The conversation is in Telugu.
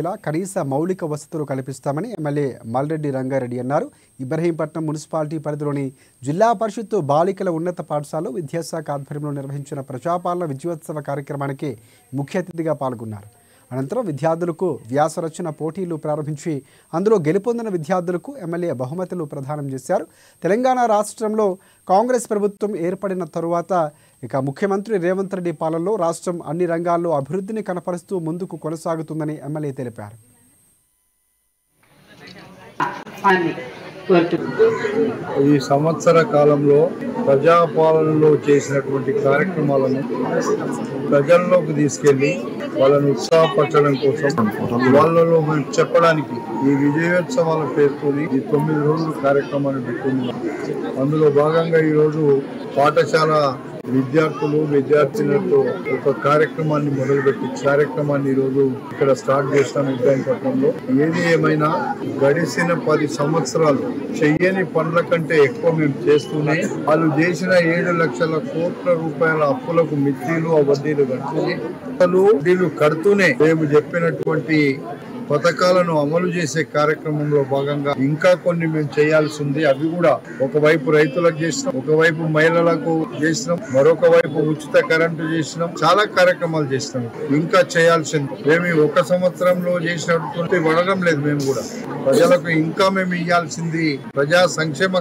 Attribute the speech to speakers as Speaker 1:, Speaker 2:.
Speaker 1: ఇలా కనీస మౌలిక వసతులు కల్పిస్తామని ఎమ్మెల్యే మల్రెడ్డి రంగారెడ్డి అన్నారు. ఇబ్రహీంపట్నం మున్సిపాలిటీ పరిధిలోని జిల్లా పరిషత్తు బాలికల ఉన్నత పాఠశాలలో విద్యాశాఖ ఆధ్వర్యంలో నిర్వహించిన ప్రజాపాలన విజయోత్సవ కార్యక్రమానికి ముఖ్య అతిథిగా పాల్గొన్నారు. అనంతరం విద్యార్థులకు వ్యాసరచన పోటీలు ప్రారంభించి అందులో గెలుపొందిన విద్యార్థులకు ఎమ్మెల్యే బహుమతులు ప్రదానం చేశారు. తెలంగాణ రాష్ట్రంలో కాంగ్రెస్ ప్రభుత్వం ఏర్పడిన తరువాత ముఖ్యమంత్రి రేవంత్ రెడ్డి పాలనలో రాష్ట్రం అన్ని రంగాల్లో అభివృద్ధిని కనపరుస్తూ ముందుకు కొనసాగుతుందని ఎమ్మెల్యే తెలిపారు.
Speaker 2: ఈ సంవత్సర కాలంలో ప్రజాపాలనలో చేసినటువంటి కార్యక్రమాలను ప్రజల్లోకి తీసుకెళ్లి వాళ్ళను ఉత్సాహపరచడం కోసం వాళ్ళలో చెప్పడానికి ఈ విజయోత్సవాల పేరుతోని ఈ 9 రోజుల కార్యక్రమాన్ని పెట్టుకున్నాం. అందులో భాగంగా ఈరోజు పాఠశాల విద్యార్థులు విద్యార్థినులతో ఒక కార్యక్రమాన్ని మొదలుపెట్టి కార్యక్రమాన్ని ఈరోజు ఇక్కడ స్టార్ట్ చేస్తాం ఇబ్రాహీంపట్నంలో. ఏది ఏమైనా గడిచిన 10 సంవత్సరాలు చెయ్యని పనుల కంటే ఎక్కువ మేము చేస్తూనే వాళ్ళు చేసిన 7 లక్షల కోట్ల రూపాయల అప్పులకు మిత్తిలు వడ్డీలు కడుతూనే మేము చెప్పినటువంటి పథకాలను అమలు చేసే కార్యక్రమంలో భాగంగా ఇంకా కొన్ని మేము చేయాల్సి ఉంది. అవి కూడా ఒకవైపు రైతులకు చేసినాం, ఒకవైపు మహిళలకు చేసినాం, మరొక వైపు ఉచిత కరెంటు చేసినాం. చాలా కార్యక్రమాలు చేసినాం. ఇంకా చేయాల్సింది మేము ఒక సంవత్సరంలో చేసినటువంటి పడడం లేదు. మేము కూడా ప్రజలకు ఇంకా మేము ఇవ్వాల్సింది ప్రజా సంక్షేమ